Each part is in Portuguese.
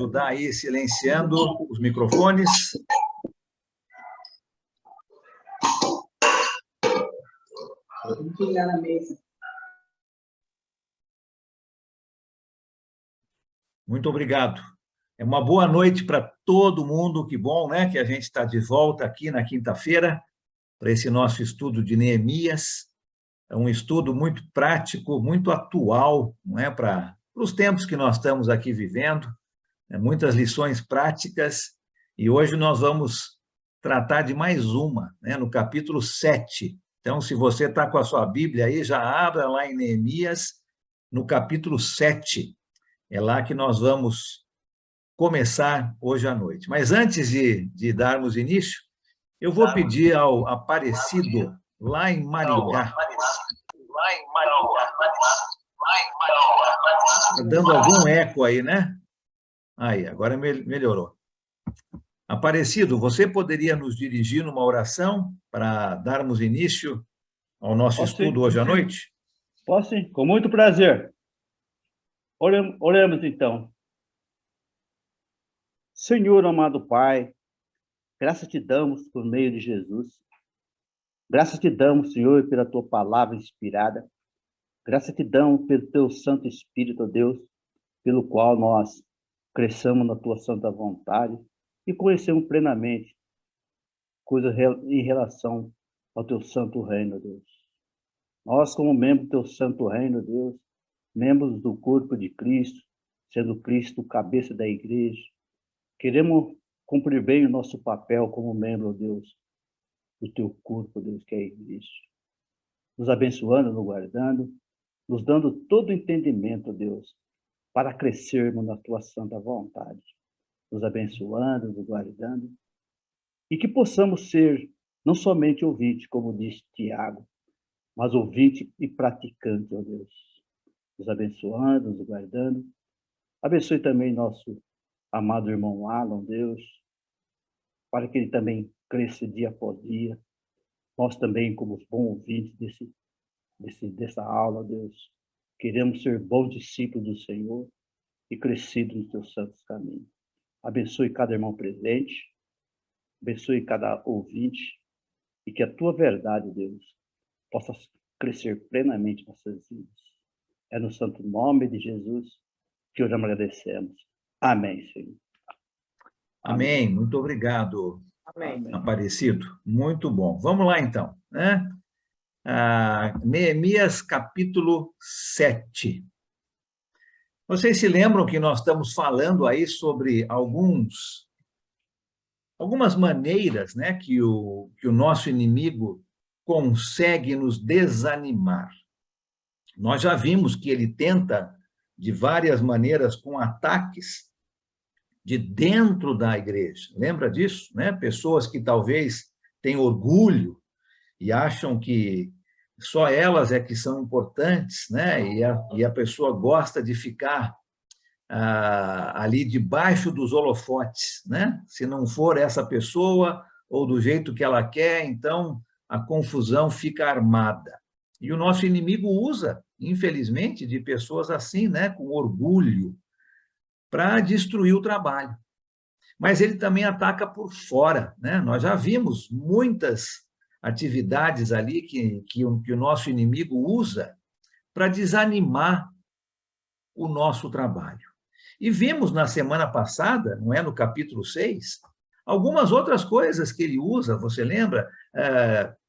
ajudar aí silenciando os microfones. Tem que ligar na mesa. Muito obrigado. É uma boa noite para todo mundo. Que bom, né, que a gente está de volta aqui na quinta-feira para esse nosso estudo de Neemias. É um estudo muito prático, muito atual, não é, para os tempos que nós estamos aqui vivendo. Muitas lições práticas. E hoje nós vamos tratar de mais uma, né, no capítulo 7. Então, se você está com a sua Bíblia aí, já abra lá em Neemias, no capítulo 7. É lá que nós vamos começar hoje à noite. Mas antes de darmos início, eu vou pedir ao Aparecido, lá em Maringá. Está dando algum eco aí, né? Aí, agora melhorou. Aparecido, você poderia nos dirigir numa oração para darmos início ao nosso estudo hoje à noite? Posso sim, com muito prazer. Oremos então. Senhor, amado Pai, graças te damos por meio de Jesus. Graças te damos, Senhor, pela tua palavra inspirada. Graças te damos pelo teu Santo Espírito, ó Deus, pelo qual nós cresçamos na tua santa vontade e conhecemos plenamente coisas em relação ao teu santo reino, ó Deus. Nós, como membros do teu santo reino, ó Deus, membros do corpo de Cristo, sendo Cristo o cabeça da igreja, queremos cumprir bem o nosso papel como membro, ó Deus, do teu corpo, Deus, que é a igreja. Nos abençoando, nos guardando, nos dando todo o entendimento, Deus, para crescermos na tua santa vontade. Nos abençoando, nos guardando, e que possamos ser não somente ouvinte, como diz Tiago, mas ouvinte e praticante, ó Deus. Nos abençoando, nos guardando. Abençoe também nosso amado irmão Alan, Deus, para que ele também cresça dia após dia. Nós também, como bons ouvintes dessa aula, Deus, queremos ser bons discípulos do Senhor e crescidos nos teus santos caminhos. Abençoe cada irmão presente, abençoe cada ouvinte, e que a tua verdade, Deus, possa crescer plenamente em nossas vidas. É no santo nome de Jesus que hoje agradecemos. Amém, Senhor. Amém. Muito obrigado, Amém. Aparecido. Muito bom. Vamos lá, então, né? Neemias, capítulo 7. Vocês se lembram que nós estamos falando aí sobre algumas maneiras, né, que o nosso inimigo consegue nos desanimar. Nós já vimos que ele tenta, de várias maneiras, com ataques de dentro da igreja. Lembra disso, né? Pessoas que talvez têm orgulho e acham que só elas é que são importantes, né? E a pessoa gosta de ficar ali debaixo dos holofotes, né? Se não for essa pessoa ou do jeito que ela quer, então a confusão fica armada. E o nosso inimigo usa, infelizmente, de pessoas assim, né? Com orgulho, para destruir o trabalho. Mas ele também ataca por fora, né? Nós já vimos muitas atividades ali que o nosso inimigo usa para desanimar o nosso trabalho. E vimos na semana passada, não é, no capítulo 6, algumas outras coisas que ele usa, você lembra?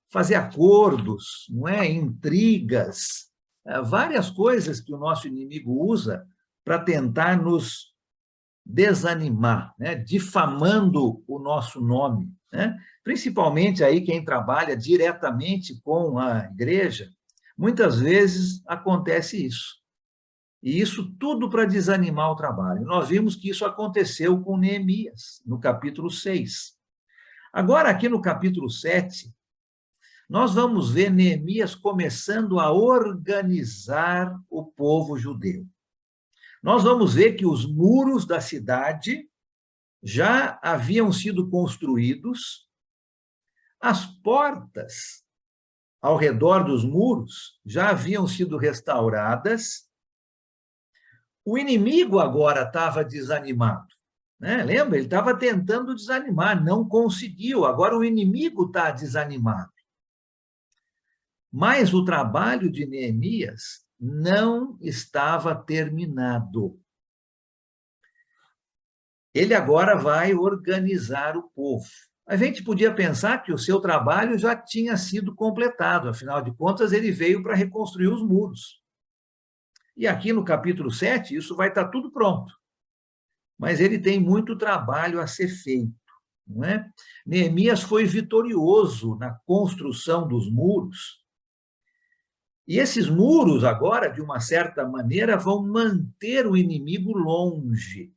Fazer acordos, não é? Intrigas, várias coisas que o nosso inimigo usa para tentar nos desanimar, né? Difamando o nosso nome, né? Principalmente aí quem trabalha diretamente com a igreja, muitas vezes acontece isso. E isso tudo para desanimar o trabalho. Nós vimos que isso aconteceu com Neemias, no capítulo 6. Agora, aqui no capítulo 7, nós vamos ver Neemias começando a organizar o povo judeu. Nós vamos ver que os muros da cidade já haviam sido construídos, as portas ao redor dos muros já haviam sido restauradas. O inimigo agora estava desanimado, né? Lembra? Ele estava tentando desanimar, não conseguiu. Agora o inimigo está desanimado. Mas o trabalho de Neemias não estava terminado. Ele agora vai organizar o povo. A gente podia pensar que o seu trabalho já tinha sido completado, afinal de contas, ele veio para reconstruir os muros. E aqui no capítulo 7, isso vai estar tudo pronto. Mas ele tem muito trabalho a ser feito, não é? Neemias foi vitorioso na construção dos muros. E esses muros, agora, de uma certa maneira, vão manter o inimigo longe.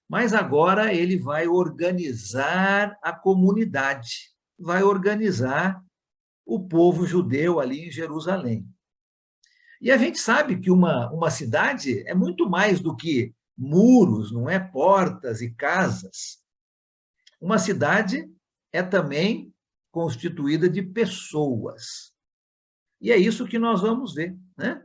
Mas agora ele vai organizar a comunidade, vai organizar o povo judeu ali em Jerusalém. E a gente sabe que uma cidade é muito mais do que muros, não é? Portas e casas. Uma cidade é também constituída de pessoas. E é isso que nós vamos ver, né?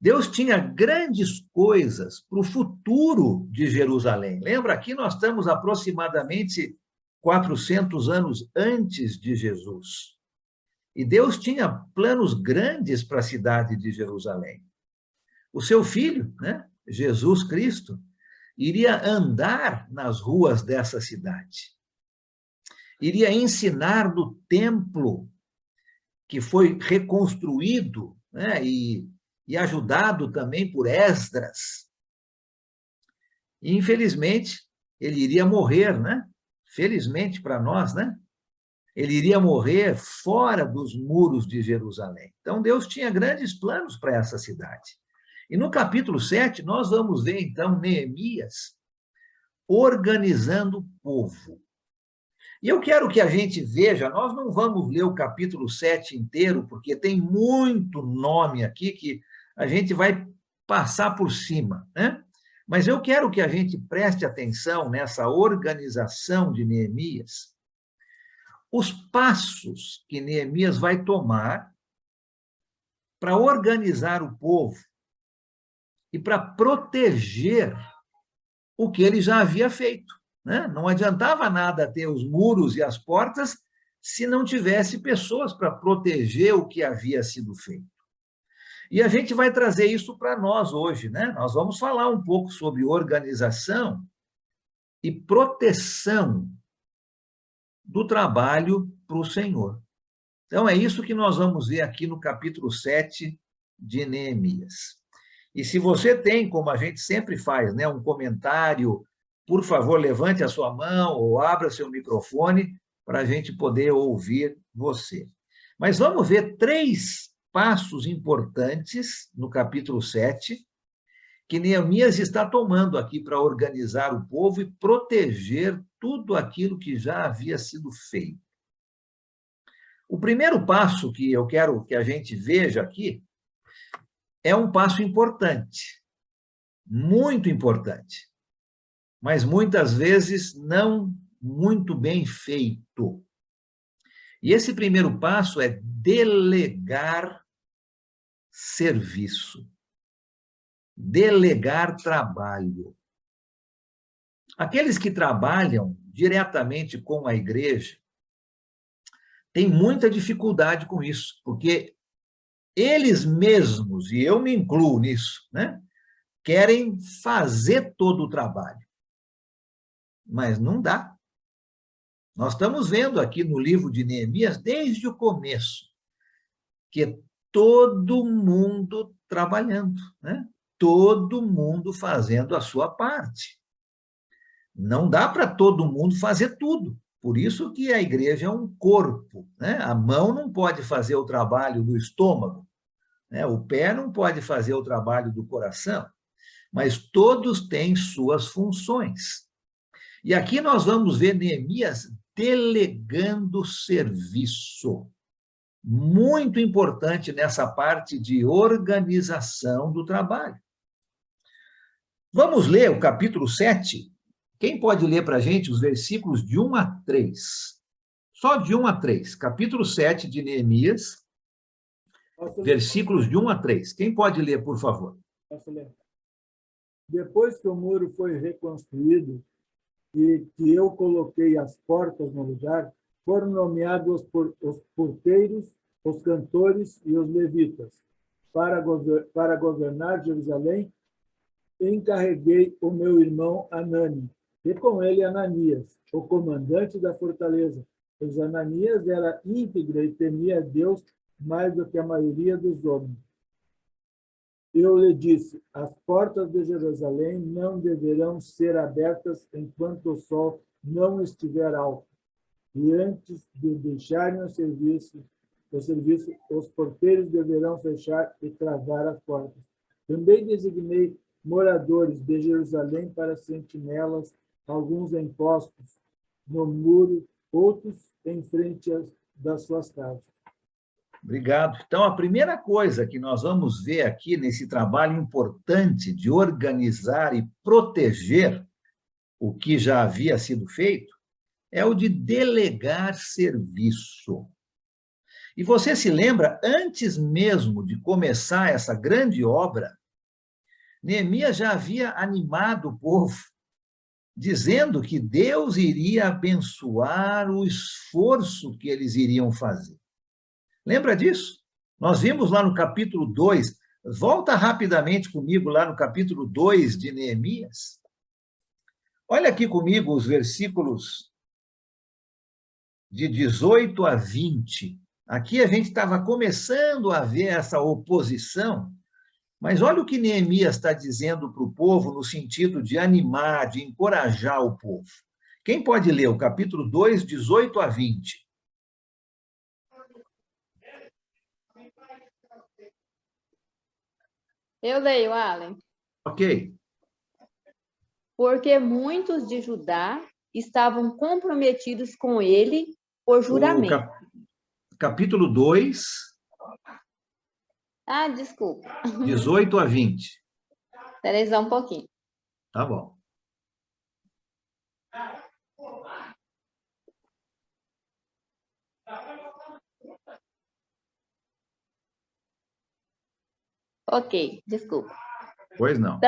Deus tinha grandes coisas para o futuro de Jerusalém. Lembra, aqui nós estamos aproximadamente 400 anos antes de Jesus. E Deus tinha planos grandes para a cidade de Jerusalém. O seu filho, né, Jesus Cristo, iria andar nas ruas dessa cidade. Iria ensinar no templo que foi reconstruído, né, e ajudado também por Esdras. E, infelizmente, ele iria morrer, né? Felizmente para nós, né? Ele iria morrer fora dos muros de Jerusalém. Então, Deus tinha grandes planos para essa cidade. E no capítulo 7, nós vamos ver, então, Neemias organizando o povo. E eu quero que a gente veja, nós não vamos ler o capítulo 7 inteiro, porque tem muito nome aqui que a gente vai passar por cima, né? Mas eu quero que a gente preste atenção nessa organização de Neemias, os passos que Neemias vai tomar para organizar o povo e para proteger o que ele já havia feito, né? Não adiantava nada ter os muros e as portas se não tivesse pessoas para proteger o que havia sido feito. E a gente vai trazer isso para nós hoje, né? Nós vamos falar um pouco sobre organização e proteção do trabalho para o Senhor. Então, é isso que nós vamos ver aqui no capítulo 7 de Neemias. E se você tem, como a gente sempre faz, né, um comentário, por favor, levante a sua mão ou abra seu microfone para a gente poder ouvir você. Mas vamos ver 3 passos importantes no capítulo 7, que Neemias está tomando aqui para organizar o povo e proteger tudo aquilo que já havia sido feito. O primeiro passo que eu quero que a gente veja aqui é um passo importante, muito importante, mas muitas vezes não muito bem feito. E esse primeiro passo é delegar serviço, delegar trabalho. Aqueles que trabalham diretamente com a igreja têm muita dificuldade com isso, porque eles mesmos, e eu me incluo nisso, né, querem fazer todo o trabalho. Mas não dá. Nós estamos vendo aqui no livro de Neemias, desde o começo, que todo mundo trabalhando, né? Todo mundo fazendo a sua parte. Não dá para todo mundo fazer tudo. Por isso que a igreja é um corpo, né? A mão não pode fazer o trabalho do estômago, né? O pé não pode fazer o trabalho do coração, mas todos têm suas funções. E aqui nós vamos ver Neemias delegando serviço. Muito importante nessa parte de organização do trabalho. Vamos ler o capítulo 7? Quem pode ler para a gente os versículos de 1 a 3? Só de 1 a 3. Capítulo 7 de Neemias, versículos de 1 a 3. Quem pode ler, por favor? Posso ler? Depois que o muro foi reconstruído e que eu coloquei as portas no lugar, foram nomeados os porteiros, os cantores e os levitas. Para governar Jerusalém, encarreguei o meu irmão Anani, e com ele Ananias, o comandante da fortaleza, pois Ananias era íntegro e temia a Deus mais do que a maioria dos homens. Eu lhe disse, as portas de Jerusalém não deverão ser abertas enquanto o sol não estiver alto. E antes de deixarem o serviço, os porteiros deverão fechar e travar as portas. Também designei moradores de Jerusalém para sentinelas, alguns em postos no muro, outros em frente das suas casas. Obrigado. Então, a primeira coisa que nós vamos ver aqui nesse trabalho importante de organizar e proteger o que já havia sido feito é o de delegar serviço. E você se lembra, antes mesmo de começar essa grande obra, Neemias já havia animado o povo, dizendo que Deus iria abençoar o esforço que eles iriam fazer. Lembra disso? Nós vimos lá no capítulo 2, volta rapidamente comigo lá no capítulo 2 de Neemias. Olha aqui comigo os versículos de 18 a 20. Aqui a gente estava começando a ver essa oposição, mas olha o que Neemias está dizendo para o povo no sentido de animar, de encorajar o povo. Quem pode ler o capítulo 2, 18 a 20? Eu leio, Alan. Ok. Porque muitos de Judá estavam comprometidos com ele por juramento. Capítulo 2, Desculpa. 18 a 20. Espera aí só um pouquinho. Tá bom. Ok, desculpa. Pois não.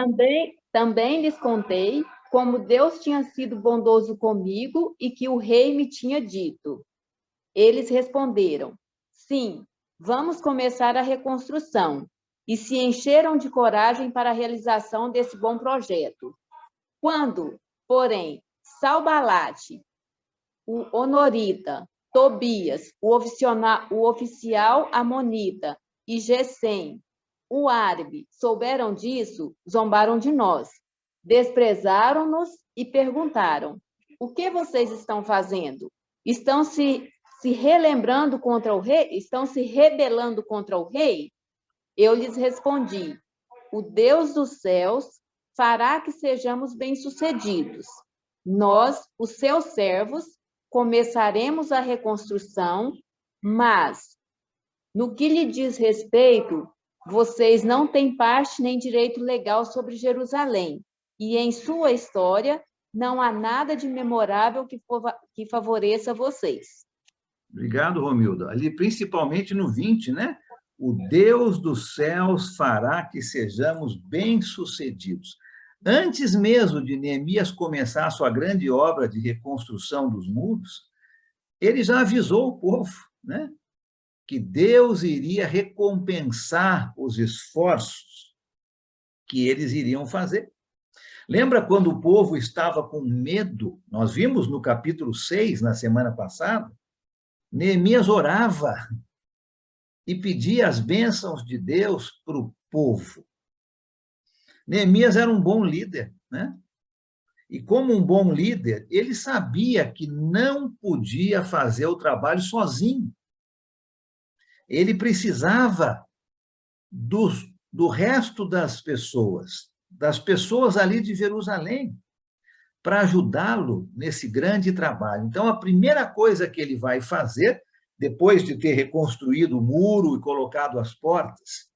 Também lhes contei como Deus tinha sido bondoso comigo e que o rei me tinha dito. Eles responderam, sim, vamos começar a reconstrução, e se encheram de coragem para a realização desse bom projeto. Quando, porém, Sanbalate, o honorita, Tobias, o oficial amonita, e Gesem, o árabe, souberam disso, zombaram de nós, desprezaram-nos e perguntaram, o que vocês estão fazendo? Estão se relembrando contra o rei? Estão se rebelando contra o rei? Eu lhes respondi, o Deus dos céus fará que sejamos bem-sucedidos. Nós, os seus servos, começaremos a reconstrução, mas, no que lhe diz respeito, vocês não têm parte nem direito legal sobre Jerusalém, e em sua história não há nada de memorável que favoreça vocês. Obrigado, Romildo. Ali, principalmente no 20, né? O Deus dos céus fará que sejamos bem-sucedidos. Antes mesmo de Neemias começar a sua grande obra de reconstrução dos muros, ele já avisou o povo, né? Que Deus iria recompensar os esforços que eles iriam fazer. Lembra quando o povo estava com medo? Nós vimos no capítulo 6, na semana passada, Neemias orava e pedia as bênçãos de Deus para o povo. Neemias era um bom líder, né? E como um bom líder, ele sabia que não podia fazer o trabalho sozinho. Ele precisava do resto das pessoas ali de Jerusalém, para ajudá-lo nesse grande trabalho. Então, a primeira coisa que ele vai fazer, depois de ter reconstruído o muro e colocado as portas,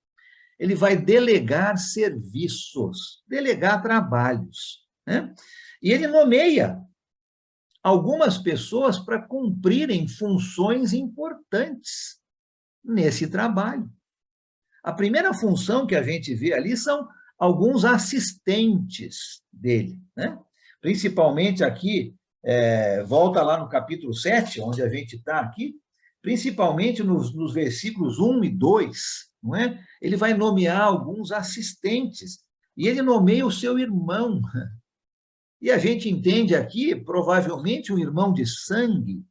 ele vai delegar serviços, delegar trabalhos, né? E ele nomeia algumas pessoas para cumprirem funções importantes nesse trabalho. A primeira função que a gente vê ali são alguns assistentes dele, né? Principalmente aqui, volta lá no capítulo 7, onde a gente está aqui, principalmente nos versículos 1 e 2, não é? Ele vai nomear alguns assistentes, e ele nomeia o seu irmão. E a gente entende aqui, provavelmente, um irmão de sangue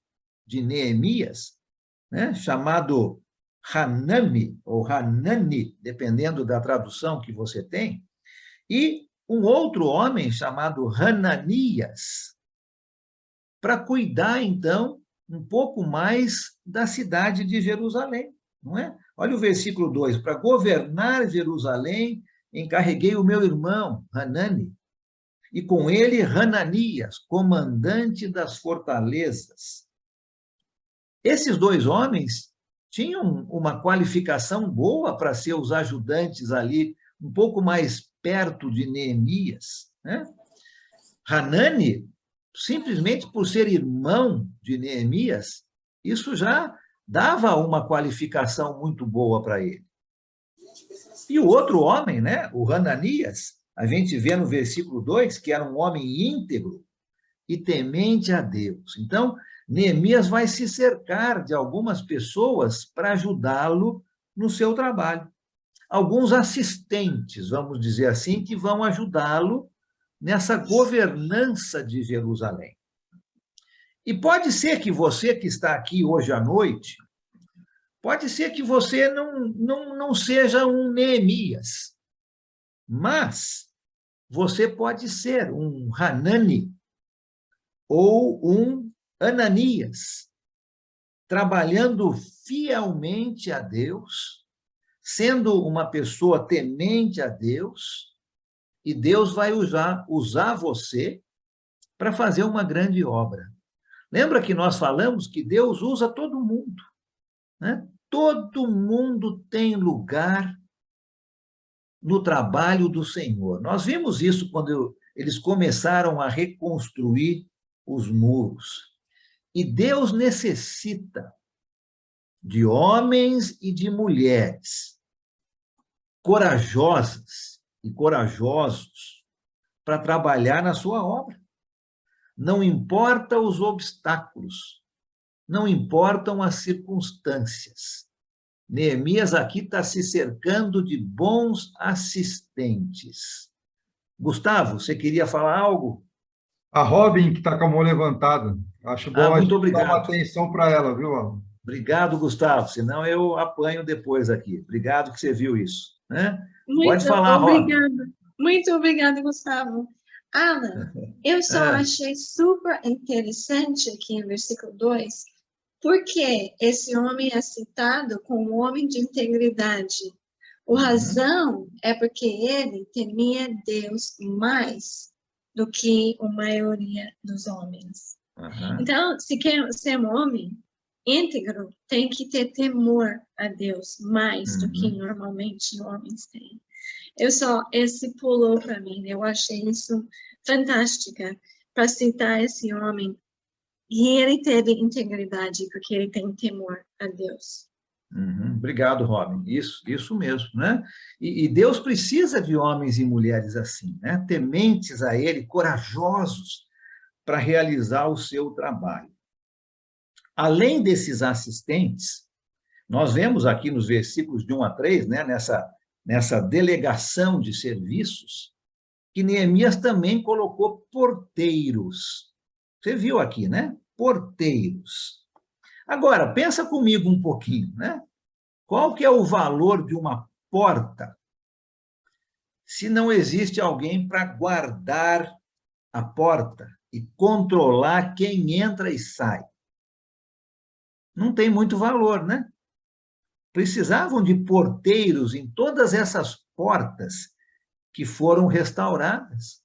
de Neemias, né? Chamado Hanami, ou Hanani, dependendo da tradução que você tem, e um outro homem chamado Hananias, para cuidar, então, um pouco mais da cidade de Jerusalém, não é? Olha o versículo 2, para governar Jerusalém, encarreguei o meu irmão, Hanani, e com ele Hananias, comandante das fortalezas. Esses dois homens tinham uma qualificação boa para ser os ajudantes ali, um pouco mais perto de Neemias, né? Hanani, simplesmente por ser irmão de Neemias, isso já dava uma qualificação muito boa para ele. E o outro homem, né, o Hananias, a gente vê no versículo 2, que era um homem íntegro e temente a Deus. Então, Neemias vai se cercar de algumas pessoas para ajudá-lo no seu trabalho. Alguns assistentes, vamos dizer assim, que vão ajudá-lo nessa governança de Jerusalém. E pode ser que você que está aqui hoje à noite, pode ser que você não seja um Neemias, mas você pode ser um Hanani ou um Ananias, trabalhando fielmente a Deus, sendo uma pessoa temente a Deus, e Deus vai usar você para fazer uma grande obra. Lembra que nós falamos que Deus usa todo mundo, né? Todo mundo tem lugar no trabalho do Senhor. Nós vimos isso quando eles começaram a reconstruir os muros. E Deus necessita de homens e de mulheres corajosas e corajosos para trabalhar na sua obra. Não importa os obstáculos, não importam as circunstâncias. Neemias aqui está se cercando de bons assistentes. Gustavo, você queria falar algo? A Robin, que está com a mão levantada. Acho bom a Muito gente dar uma obrigado. atenção para ela, viu, Alan? Obrigado, Gustavo, senão eu apanho depois aqui. Obrigado que você viu isso, né? Muito Pode falar, Robin. Muito obrigada, Gustavo. Alan, eu só achei super interessante aqui no versículo 2, porque esse homem é citado como um homem de integridade. A razão é porque ele temia Deus mais do que a maioria dos homens. Então, se quer ser um homem íntegro, tem que ter temor a Deus mais do que normalmente homens têm. Esse pulou para mim, eu achei isso fantástica, para citar esse homem. E ele teve integridade, porque ele tem temor a Deus. Obrigado, Robin. Isso mesmo, né? E Deus precisa de homens e mulheres assim, né? Tementes a Ele, corajosos para realizar o seu trabalho. Além desses assistentes, nós vemos aqui nos versículos de 1 a 3, né? Nessa delegação de serviços, que Neemias também colocou porteiros. Você viu aqui, né? Porteiros. Agora, pensa comigo um pouquinho, né? Qual que é o valor de uma porta se não existe alguém para guardar a porta e controlar quem entra e sai? Não tem muito valor, né? Precisavam de porteiros em todas essas portas que foram restauradas.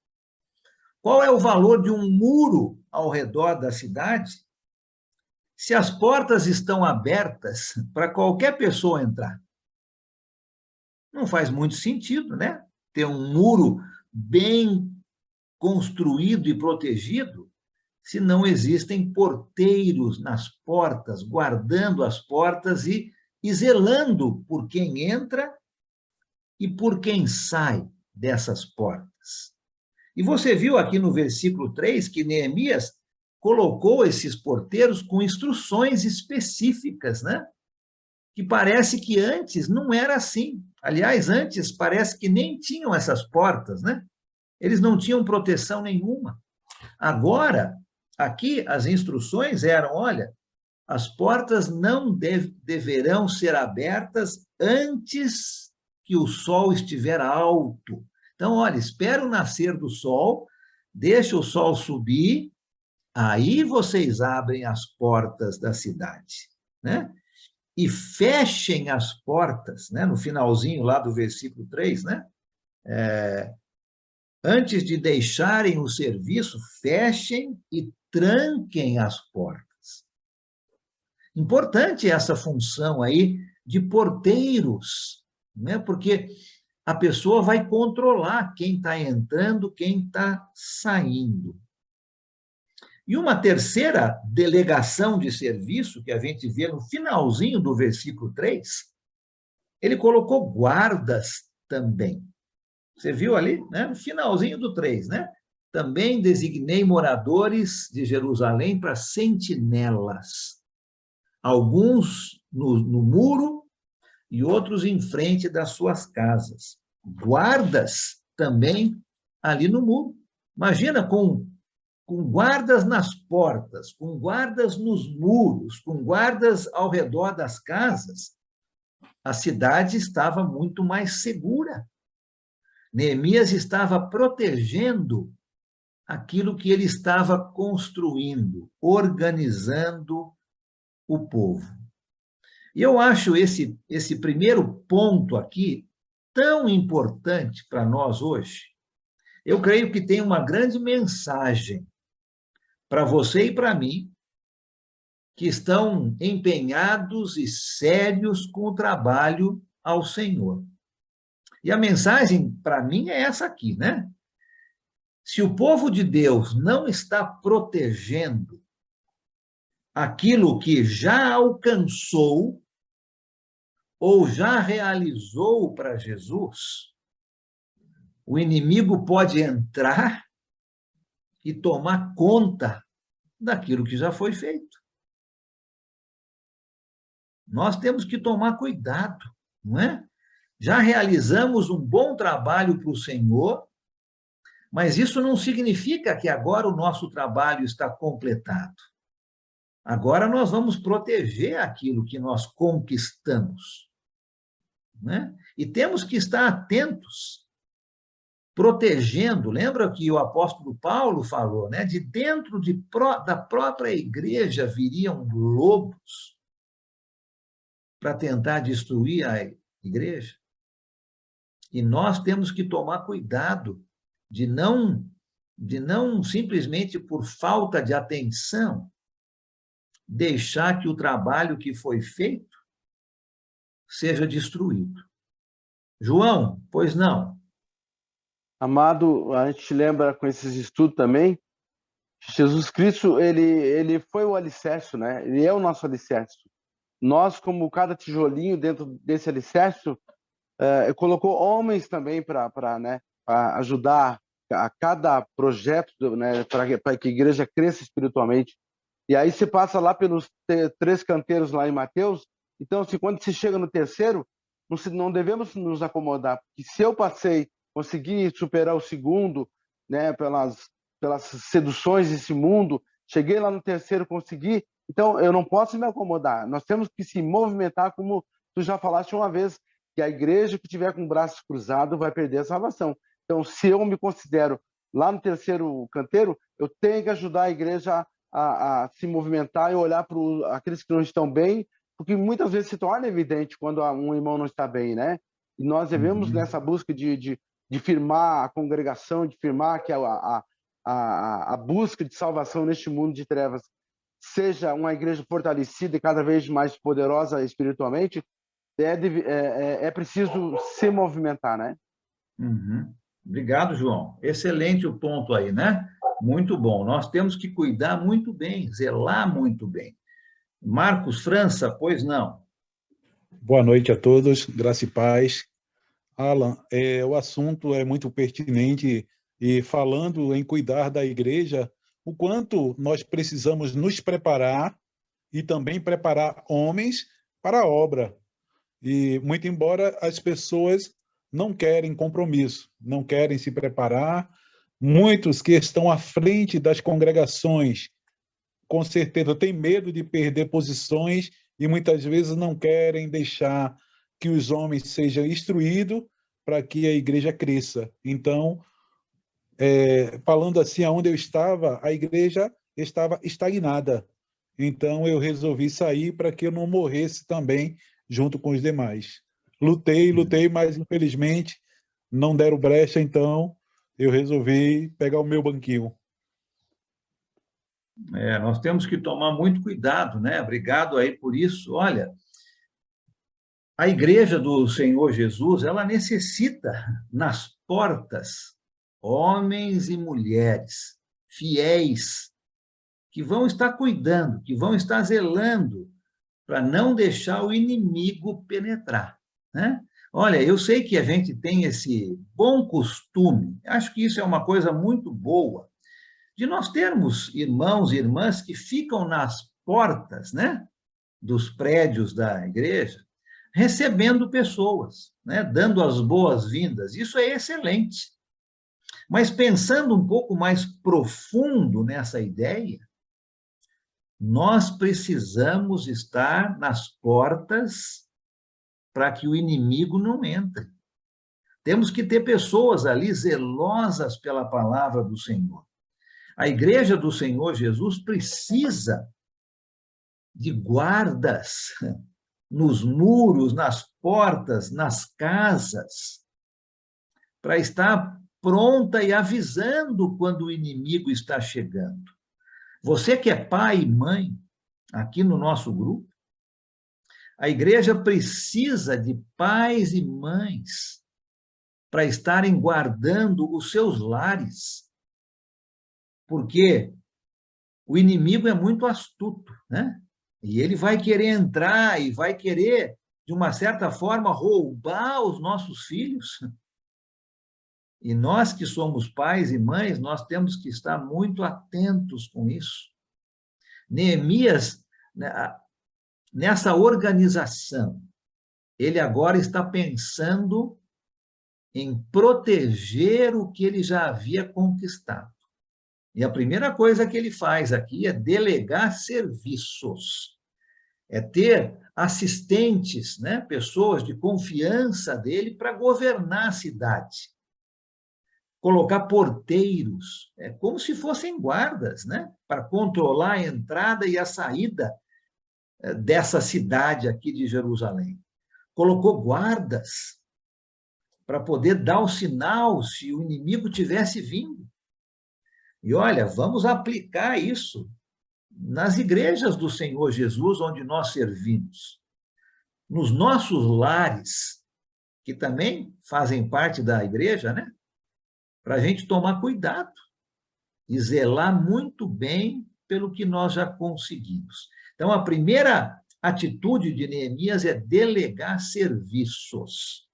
Qual é o valor de um muro ao redor da cidade se as portas estão abertas para qualquer pessoa entrar? Não faz muito sentido, né? Ter um muro bem construído e protegido se não existem porteiros nas portas, guardando as portas e zelando por quem entra e por quem sai dessas portas. E você viu aqui no versículo 3 que Neemias colocou esses porteiros com instruções específicas, né? Que parece que antes não era assim. Aliás, antes parece que nem tinham essas portas, né? Eles não tinham proteção nenhuma. Agora, aqui as instruções eram, olha, as portas não deverão ser abertas antes que o sol estiver alto. Então, olha, espera o nascer do sol, deixa o sol subir, aí vocês abrem as portas da cidade, né? E fechem as portas, né? No finalzinho lá do versículo 3, né? Antes de deixarem o serviço, fechem e tranquem as portas. Importante essa função aí de porteiros, né? Porque a pessoa vai controlar quem está entrando, quem está saindo. E uma terceira delegação de serviço, que a gente vê no finalzinho do versículo 3, ele colocou guardas também. Você viu ali, né? No finalzinho do 3, né? Também designei moradores de Jerusalém para sentinelas, alguns no muro e outros em frente das suas casas. Guardas também ali no muro. Imagina, com guardas nas portas, com guardas nos muros, com guardas ao redor das casas, a cidade estava muito mais segura. Neemias estava protegendo aquilo que ele estava construindo, organizando o povo. E eu acho esse primeiro ponto aqui tão importante para nós hoje. Eu creio que tem uma grande mensagem para você e para mim, que estão empenhados e sérios com o trabalho ao Senhor. E a mensagem, para mim, é essa aqui, né? Se o povo de Deus não está protegendo aquilo que já alcançou ou já realizou para Jesus, o inimigo pode entrar e tomar conta daquilo que já foi feito. Nós temos que tomar cuidado, não é? Já realizamos um bom trabalho para o Senhor, mas isso não significa que agora o nosso trabalho está completado. Agora nós vamos proteger aquilo que nós conquistamos, né? E temos que estar atentos, protegendo. Lembra que o apóstolo Paulo falou, né? De dentro da própria igreja viriam lobos para tentar destruir a igreja. E nós temos que tomar cuidado de não simplesmente por falta de atenção, deixar que o trabalho que foi feito seja destruído. João, pois não? Amado, a gente lembra com esses estudos também, Jesus Cristo, ele foi o alicerce, né? Ele é o nosso alicerce. Nós, como cada tijolinho dentro desse alicerce, colocou homens também para ajudar a cada projeto, né, para que a igreja cresça espiritualmente. E aí se passa lá pelos 3 canteiros lá em Mateus. Então, quando se chega no terceiro, não devemos nos acomodar, porque se eu consegui superar o segundo, né, pelas seduções desse mundo, cheguei lá no terceiro, consegui, então eu não posso me acomodar. Nós temos que se movimentar, como tu já falaste uma vez, que a igreja que tiver com o braço cruzado vai perder a salvação. Então, se eu me considero lá no terceiro canteiro, eu tenho que ajudar a igreja a se movimentar e olhar para aqueles que não estão bem, porque muitas vezes se torna evidente quando um irmão não está bem, né? E nós devemos, nessa busca de firmar a congregação, de firmar que a busca de salvação neste mundo de trevas seja uma igreja fortalecida e cada vez mais poderosa espiritualmente, é preciso se movimentar, né? Uhum. Obrigado, João. Excelente o ponto aí, né? Muito bom. Nós temos que cuidar muito bem, zelar muito bem. Marcos França, pois não? Boa noite a todos, graça e paz. Alan, o assunto é muito pertinente e falando em cuidar da igreja, o quanto nós precisamos nos preparar e também preparar homens para a obra. E, muito embora as pessoas não querem compromisso, não querem se preparar, muitos que estão à frente das congregações, com certeza têm medo de perder posições e muitas vezes não querem deixar que os homens sejam instruídos para que a igreja cresça. Então, falando assim, aonde eu estava, a igreja estava estagnada. Então, eu resolvi sair para que eu não morresse também junto com os demais. Lutei, mas infelizmente não deram brecha, então eu resolvi pegar o meu banquinho. Nós temos que tomar muito cuidado, né? Obrigado aí por isso. Olha, a igreja do Senhor Jesus, ela necessita nas portas homens e mulheres fiéis que vão estar cuidando, que vão estar zelando para não deixar o inimigo penetrar, né? Olha, eu sei que a gente tem esse bom costume, acho que isso é uma coisa muito boa, de nós termos irmãos e irmãs que ficam nas portas, né, dos prédios da igreja, recebendo pessoas, né, dando as boas-vindas. Isso é excelente. Mas pensando um pouco mais profundo nessa ideia, nós precisamos estar nas portas para que o inimigo não entre. Temos que ter pessoas ali zelosas pela palavra do Senhor. A igreja do Senhor Jesus precisa de guardas nos muros, nas portas, nas casas, para estar pronta e avisando quando o inimigo está chegando. Você que é pai e mãe, aqui no nosso grupo, a igreja precisa de pais e mães para estarem guardando os seus lares, porque o inimigo é muito astuto, né? E ele vai querer entrar e vai querer, de uma certa forma, roubar os nossos filhos. E nós que somos pais e mães, nós temos que estar muito atentos com isso. Neemias, nessa organização, ele agora está pensando em proteger o que ele já havia conquistado. E a primeira coisa que ele faz aqui é delegar serviços, é ter assistentes, né, pessoas de confiança dele para governar a cidade, colocar porteiros, como se fossem guardas, né, para controlar a entrada e a saída dessa cidade aqui de Jerusalém. Colocou guardas para poder dar o sinal se o inimigo tivesse vindo. E olha, vamos aplicar isso nas igrejas do Senhor Jesus, onde nós servimos. Nos nossos lares, que também fazem parte da igreja, né? Para a gente tomar cuidado e zelar muito bem pelo que nós já conseguimos. Então, a primeira atitude de Neemias é delegar serviços.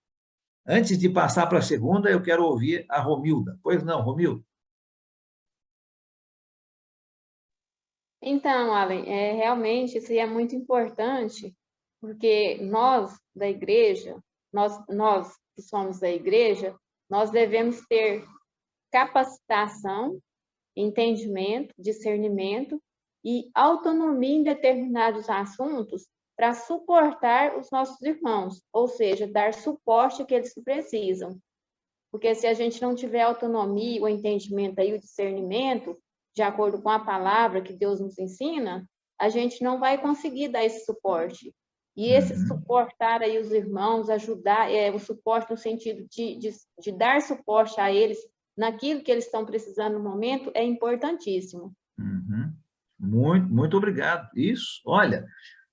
Antes de passar para a segunda, eu quero ouvir a Romilda. Pois não, Romilda? Então, Alan, realmente isso é muito importante, porque nós da igreja, nós que somos da igreja, nós devemos ter capacitação, entendimento, discernimento e autonomia em determinados assuntos para suportar os nossos irmãos, ou seja, dar suporte que eles precisam. Porque se a gente não tiver autonomia, o entendimento e o discernimento, de acordo com a palavra que Deus nos ensina, a gente não vai conseguir dar esse suporte. E esse suportar aí os irmãos, ajudar, o suporte no sentido de dar suporte a eles naquilo que eles estão precisando no momento, é importantíssimo. Muito, muito obrigado. Isso, olha,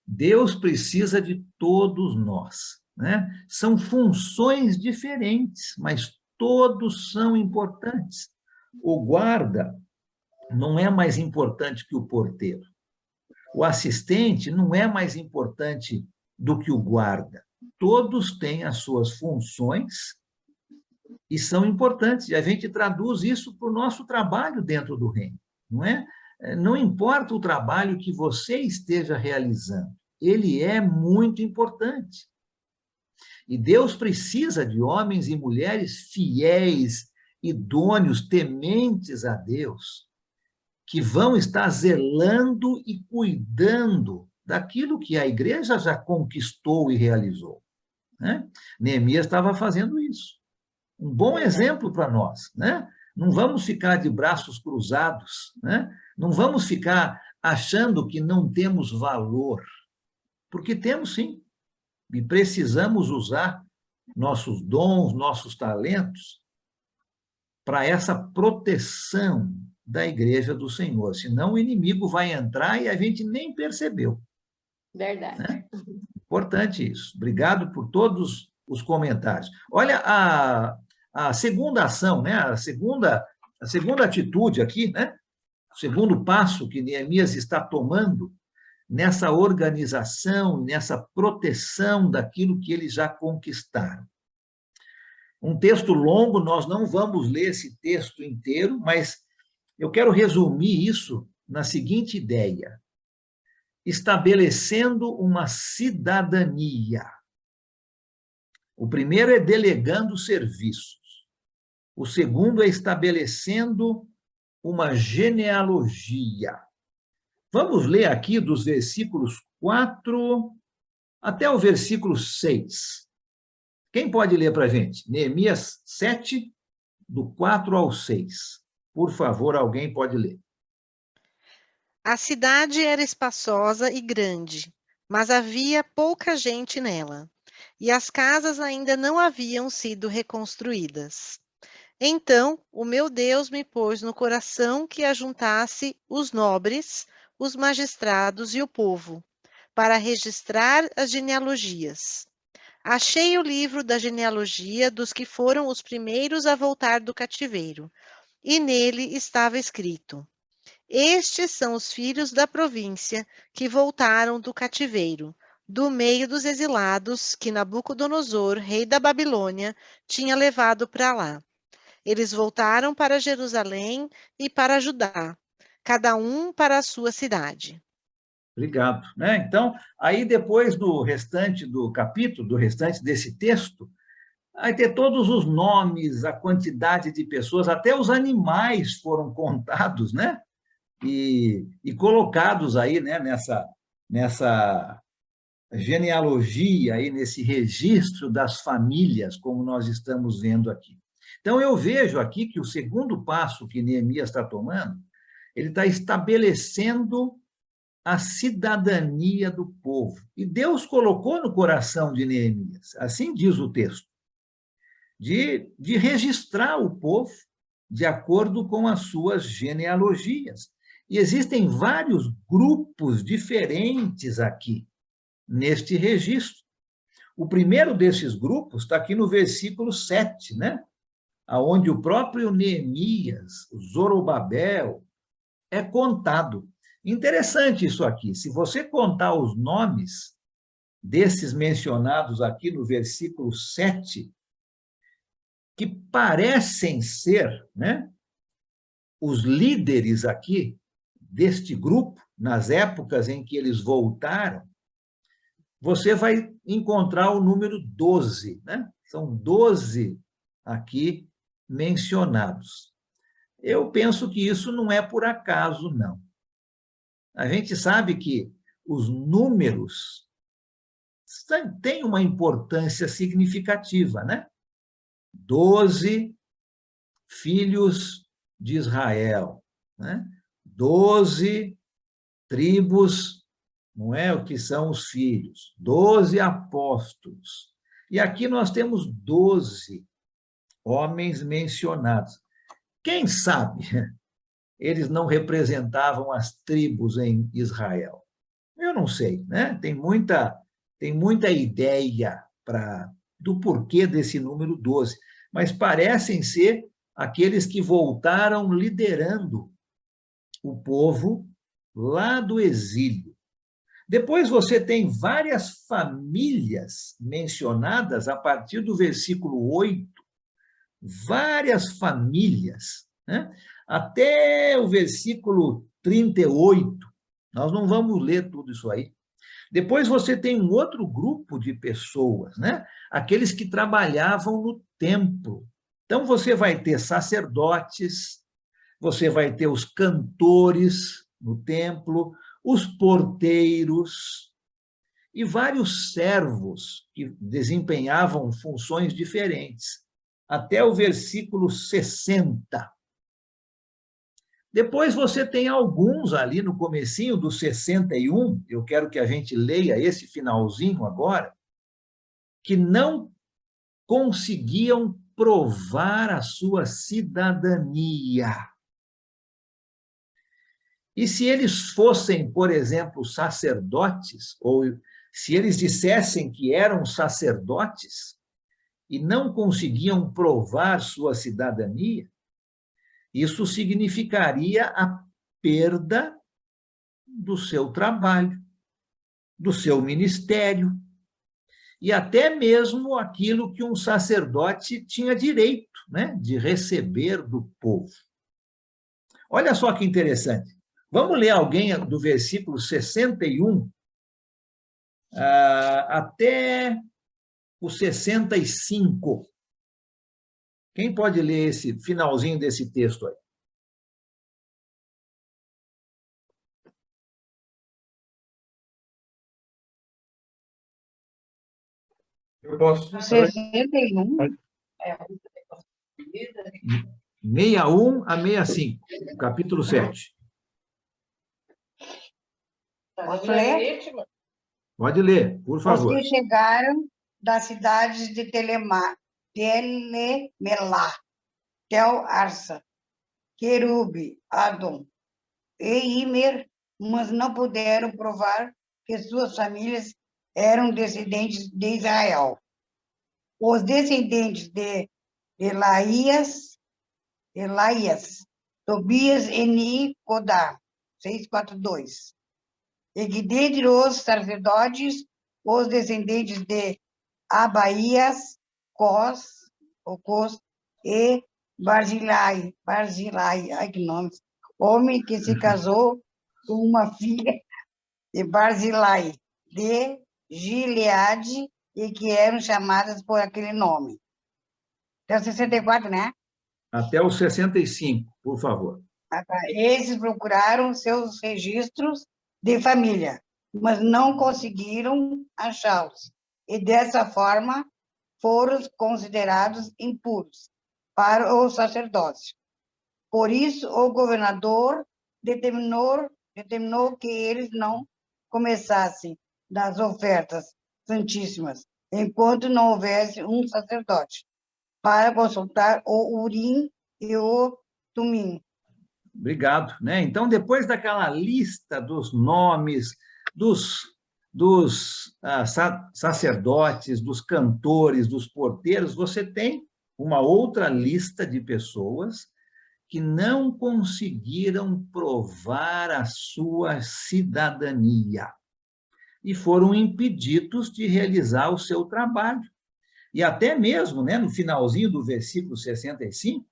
Deus precisa de todos nós, né? São funções diferentes, mas todos são importantes. O guarda não é mais importante que o porteiro. O assistente não é mais importante do que o guarda. Todos têm as suas funções e são importantes. E a gente traduz isso para o nosso trabalho dentro do reino, não é? Não importa o trabalho que você esteja realizando, ele é muito importante. E Deus precisa de homens e mulheres fiéis, idôneos, tementes a Deus, que vão estar zelando e cuidando daquilo que a igreja já conquistou e realizou, né? Neemias estava fazendo isso. Um bom exemplo para nós, né? Não vamos ficar de braços cruzados, né? Não vamos ficar achando que não temos valor, porque temos sim, e precisamos usar nossos dons, nossos talentos para essa proteção da igreja do Senhor, senão o inimigo vai entrar e a gente nem percebeu. Verdade. Né? Importante isso. Obrigado por todos os comentários. Olha a segunda ação, né? A segunda atitude aqui, né? O segundo passo que Neemias está tomando nessa organização, nessa proteção daquilo que eles já conquistaram. Um texto longo, nós não vamos ler esse texto inteiro, mas eu quero resumir isso na seguinte ideia: estabelecendo uma cidadania. O primeiro é delegando serviços. O segundo é estabelecendo uma genealogia. Vamos ler aqui dos versículos 4 até o versículo 6. Quem pode ler para a gente? Neemias 7, do 4 ao 6. Por favor, alguém pode ler. A cidade era espaçosa e grande, mas havia pouca gente nela, e as casas ainda não haviam sido reconstruídas. Então, o meu Deus me pôs no coração que ajuntasse os nobres, os magistrados e o povo, para registrar as genealogias. Achei o livro da genealogia dos que foram os primeiros a voltar do cativeiro, e nele estava escrito: estes são os filhos da província que voltaram do cativeiro, do meio dos exilados que Nabucodonosor, rei da Babilônia, tinha levado para lá. Eles voltaram para Jerusalém e para Judá, cada um para a sua cidade. Obrigado. Né? Então, aí depois do restante do capítulo, do restante desse texto, vai ter todos os nomes, a quantidade de pessoas, até os animais foram contados, né? E colocados aí, né? nessa genealogia, aí, nesse registro das famílias, como nós estamos vendo aqui. Então, eu vejo aqui que o segundo passo que Neemias está tomando, ele está estabelecendo a cidadania do povo. E Deus colocou no coração de Neemias, assim diz o texto, de registrar o povo de acordo com as suas genealogias. E existem vários grupos diferentes aqui, neste registro. O primeiro desses grupos está aqui no versículo 7, né? Onde o próprio Neemias, Zorobabel, é contado. Interessante isso aqui. Se você contar os nomes desses mencionados aqui no versículo 7, que parecem ser, né, os líderes aqui deste grupo, nas épocas em que eles voltaram, você vai encontrar o número 12, né? São 12 aqui mencionados. Eu penso que isso não é por acaso, não. A gente sabe que os números têm uma importância significativa, né? 12 filhos de Israel, né? 12 tribos, não é o que são os filhos, 12 apóstolos. E aqui nós temos 12 homens mencionados. Quem sabe eles não representavam as tribos em Israel? Eu não sei, né? Tem muita ideia do porquê desse número 12, mas parecem ser aqueles que voltaram liderando o povo lá do exílio. Depois você tem várias famílias mencionadas a partir do versículo 8 várias famílias, né? Até o versículo 38. Nós não vamos ler tudo isso aí. Depois você tem um outro grupo de pessoas, né? Aqueles que trabalhavam no templo. Então, você vai ter sacerdotes, você vai ter os cantores no templo, os porteiros e vários servos que desempenhavam funções diferentes, até o versículo 60. Depois você tem alguns ali no comecinho do 61, eu quero que a gente leia esse finalzinho agora, que não conseguiam provar a sua cidadania. E se eles fossem, por exemplo, sacerdotes, ou se eles dissessem que eram sacerdotes e não conseguiam provar sua cidadania, isso significaria a perda do seu trabalho, do seu ministério, e até mesmo aquilo que um sacerdote tinha direito, né, de receber do povo. Olha só que interessante. Vamos ler alguém do versículo 61 até o 65. Quem pode ler esse finalzinho desse texto aí? Eu posso. 61. 61 a 65, capítulo 7. Posso ler? Pode ler, por favor. Os que chegaram das cidades de Telemelá, Tel-Arsa, Querube, Adom e Imer, mas não puderam provar que suas famílias eram descendentes de Israel. Os descendentes de Elaías, Tobias, Eni, Codá, 642. E que dentre os sacerdotes, os descendentes de Abaías, Cos e Barzilai, ai que nome, homem que se casou com uma filha de Barzilai, de Gileade, e que eram chamadas por aquele nome. Até o 64, né? Até o 65, por favor. Esses procuraram seus registros de família, mas não conseguiram achá-los, e dessa forma foram considerados impuros para o sacerdócio. Por isso, o governador determinou que eles não começassem das ofertas santíssimas, enquanto não houvesse um sacerdote, para consultar o Urim e o Tumim. Obrigado, né? Então, depois daquela lista dos nomes dos sacerdotes, dos cantores, dos porteiros, você tem uma outra lista de pessoas que não conseguiram provar a sua cidadania e foram impedidos de realizar o seu trabalho. E até mesmo, né, no finalzinho do versículo 65,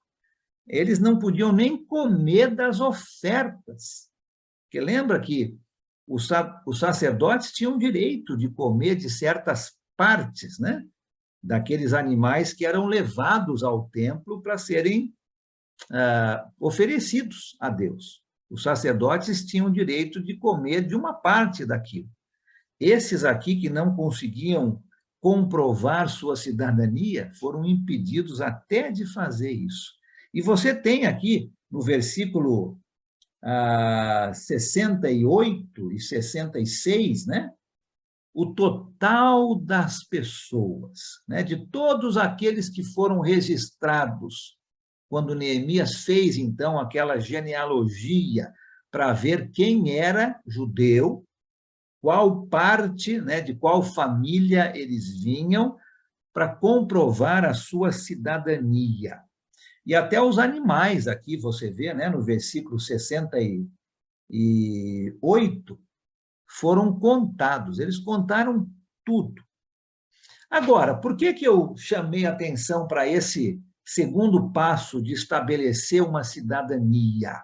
eles não podiam nem comer das ofertas. Porque lembra que os sacerdotes tinham direito de comer de certas partes, né, daqueles animais que eram levados ao templo para serem oferecidos a Deus. Os sacerdotes tinham direito de comer de uma parte daquilo. Esses aqui que não conseguiam comprovar sua cidadania foram impedidos até de fazer isso. E você tem aqui, no versículo 68 e 66, né, o total das pessoas, né, de todos aqueles que foram registrados, quando Neemias fez, então, aquela genealogia para ver quem era judeu, qual parte, né, de qual família eles vinham, para comprovar a sua cidadania. E até os animais aqui, você vê, né, no versículo 68, foram contados, eles contaram tudo. Agora, por que eu chamei atenção para esse segundo passo de estabelecer uma cidadania.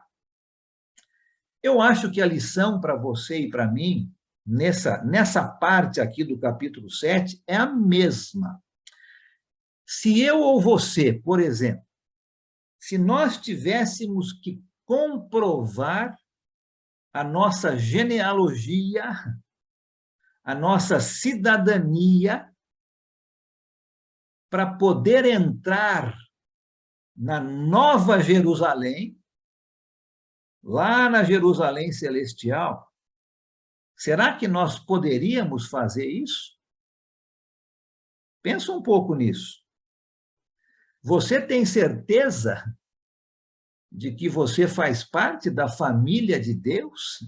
Eu acho que a lição para você e para mim, nessa parte aqui do capítulo 7, é a mesma. Se eu ou você, por exemplo, se nós tivéssemos que comprovar a nossa genealogia, a nossa cidadania, para poder entrar na Nova Jerusalém, lá na Jerusalém Celestial, será que nós poderíamos fazer isso? Pensa um pouco nisso. Você tem certeza de que você faz parte da família de Deus?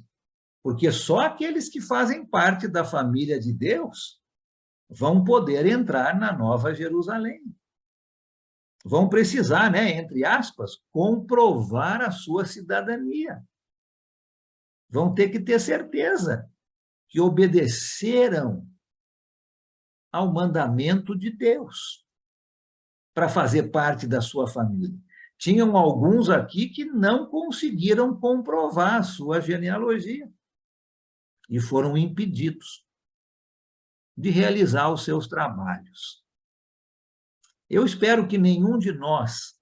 Porque só aqueles que fazem parte da família de Deus vão poder entrar na Nova Jerusalém. Vão precisar, né, entre aspas, comprovar a sua cidadania. Vão ter que ter certeza que obedeceram ao mandamento de Deus para fazer parte da sua família. Tinham alguns aqui que não conseguiram comprovar a sua genealogia e foram impedidos de realizar os seus trabalhos. Eu espero que nenhum de nós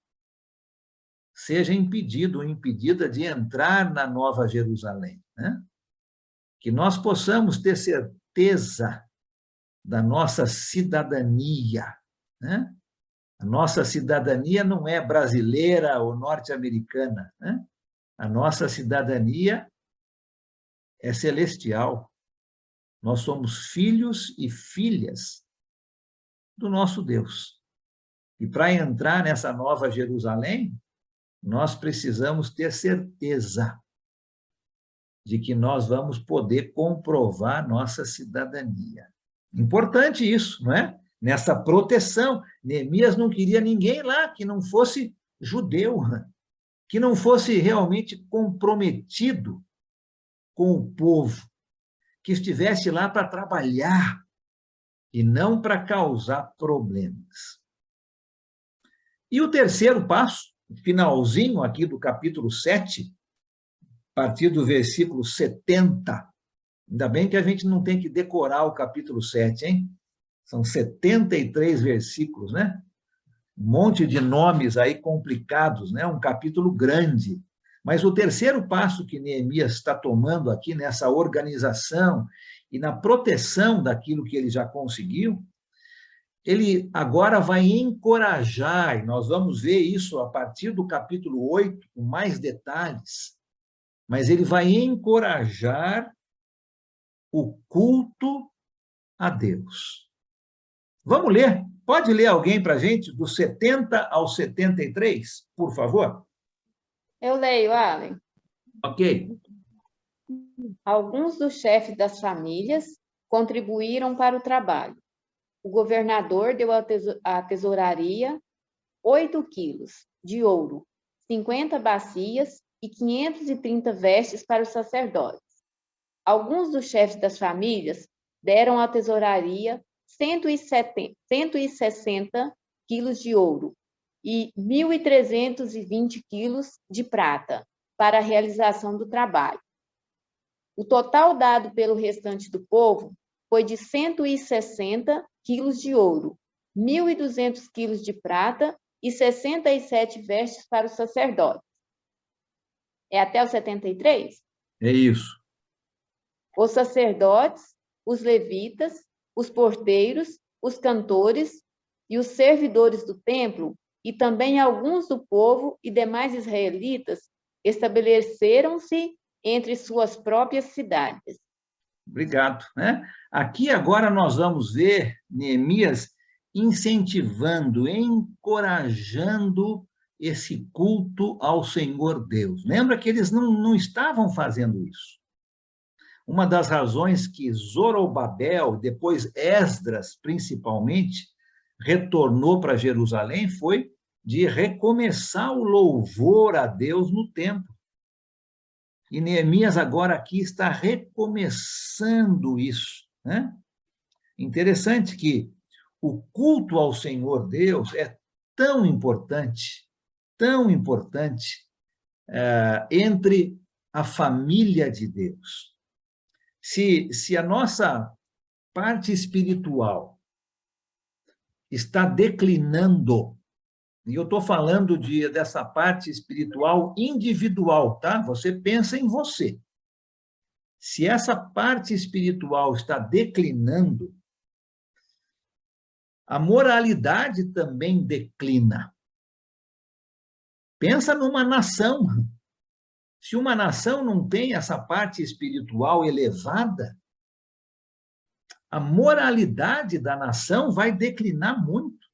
seja impedido ou impedida de entrar na Nova Jerusalém, né? Que nós possamos ter certeza da nossa cidadania, né? A nossa cidadania não é brasileira ou norte-americana, né? A nossa cidadania é celestial. Nós somos filhos e filhas do nosso Deus. E para entrar nessa Nova Jerusalém, nós precisamos ter certeza de que nós vamos poder comprovar nossa cidadania. Importante isso, não é? Nessa proteção. Neemias não queria ninguém lá que não fosse judeu, que não fosse realmente comprometido com o povo, que estivesse lá para trabalhar e não para causar problemas. E o terceiro passo, finalzinho aqui do capítulo 7, a partir do versículo 70, ainda bem que a gente não tem que decorar o capítulo 7, hein? São 73 versículos, né? Um monte de nomes aí complicados, né? Um capítulo grande. Mas o terceiro passo que Neemias está tomando aqui nessa organização e na proteção daquilo que ele já conseguiu, ele agora vai encorajar, e nós vamos ver isso a partir do capítulo 8, com mais detalhes, mas ele vai encorajar o culto a Deus. Vamos ler? Pode ler alguém para a gente, do 70 ao 73, por favor? Eu leio, Allen. Ok. Alguns dos chefes das famílias contribuíram para o trabalho. O governador deu à tesouraria 8 quilos de ouro, 50 bacias e 530 vestes para os sacerdotes. Alguns dos chefes das famílias deram à tesouraria 160 quilos de ouro e 1.320 quilos de prata para a realização do trabalho. O total dado pelo restante do povo foi de 160 quilos de ouro, 1.200 quilos de prata e 67 vestes para os sacerdotes. É até o 73? É isso. Os sacerdotes, os levitas, os porteiros, os cantores e os servidores do templo, e também alguns do povo e demais israelitas, estabeleceram-se entre suas próprias cidades. Obrigado, né? Aqui agora nós vamos ver Neemias incentivando, encorajando esse culto ao Senhor Deus. Lembra que eles não estavam fazendo isso. Uma das razões que Zorobabel, depois Esdras principalmente, retornou para Jerusalém foi de recomeçar o louvor a Deus no templo. E Neemias agora aqui está recomeçando isso, né? Interessante que o culto ao Senhor Deus é tão importante entre a família de Deus. Se a nossa parte espiritual está declinando, e eu estou falando dessa parte espiritual individual, tá? Você pensa em você. Se essa parte espiritual está declinando, a moralidade também declina. Pensa numa nação. Se uma nação não tem essa parte espiritual elevada, a moralidade da nação vai declinar muito.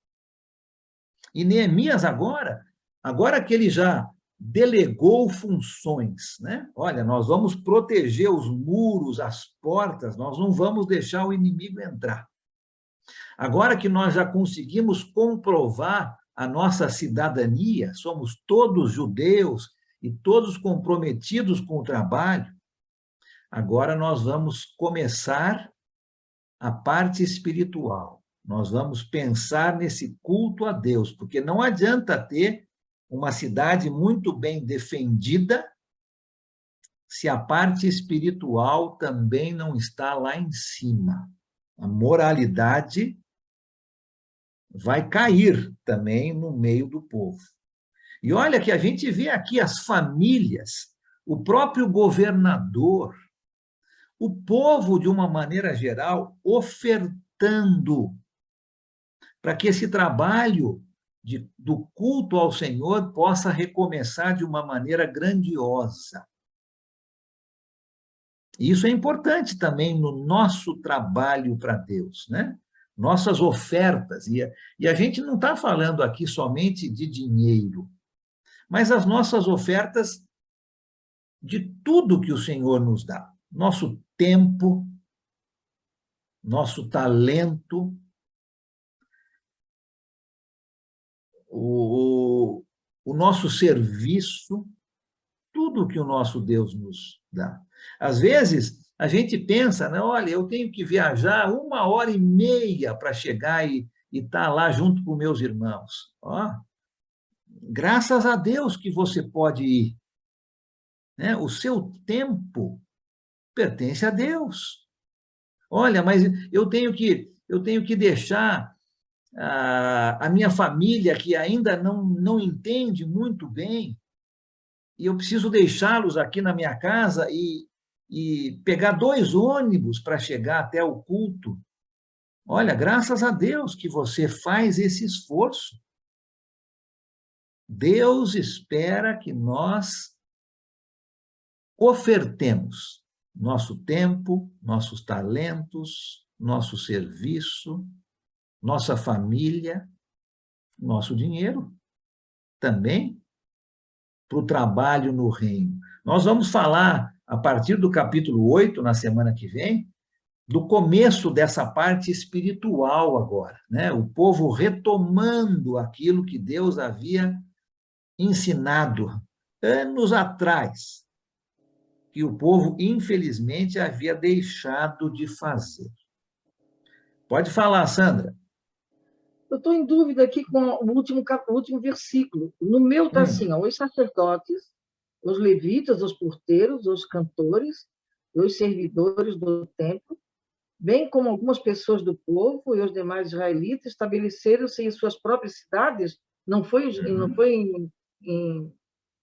E Neemias agora que ele já delegou funções, né? Olha, nós vamos proteger os muros, as portas, nós não vamos deixar o inimigo entrar. Agora que nós já conseguimos comprovar a nossa cidadania, somos todos judeus e todos comprometidos com o trabalho, agora nós vamos começar a parte espiritual. Nós vamos pensar nesse culto a Deus, porque não adianta ter uma cidade muito bem defendida se a parte espiritual também não está lá em cima. A moralidade vai cair também no meio do povo. E olha que a gente vê aqui as famílias, o próprio governador, o povo, de uma maneira geral, ofertando para que esse trabalho do culto ao Senhor possa recomeçar de uma maneira grandiosa. Isso é importante também no nosso trabalho para Deus, né? Nossas ofertas. E a gente não está falando aqui somente de dinheiro, mas as nossas ofertas de tudo que o Senhor nos dá. Nosso tempo, nosso talento, o nosso serviço, tudo que o nosso Deus nos dá. Às vezes, a gente pensa, né? Olha, eu tenho que viajar 1h30 para chegar e estar lá junto com meus irmãos. Ó, graças a Deus que você pode ir. Né? O seu tempo pertence a Deus. Olha, mas eu tenho que deixar a minha família, que ainda não entende muito bem, e eu preciso deixá-los aqui na minha casa e pegar 2 ônibus para chegar até o culto. Olha, graças a Deus que você faz esse esforço. Deus espera que nós ofertemos nosso tempo, nossos talentos, nosso serviço, nossa família, nosso dinheiro também para o trabalho no reino. Nós vamos falar, a partir do capítulo 8, na semana que vem, do começo dessa parte espiritual agora, né? O povo retomando aquilo que Deus havia ensinado anos atrás, que o povo, infelizmente, havia deixado de fazer. Pode falar, Sandra. Eu estou em dúvida aqui com o último versículo. No meu está assim, ó, os sacerdotes, os levitas, os porteiros, os cantores, os servidores do templo, bem como algumas pessoas do povo e os demais israelitas, estabeleceram-se em suas próprias cidades. Não foi em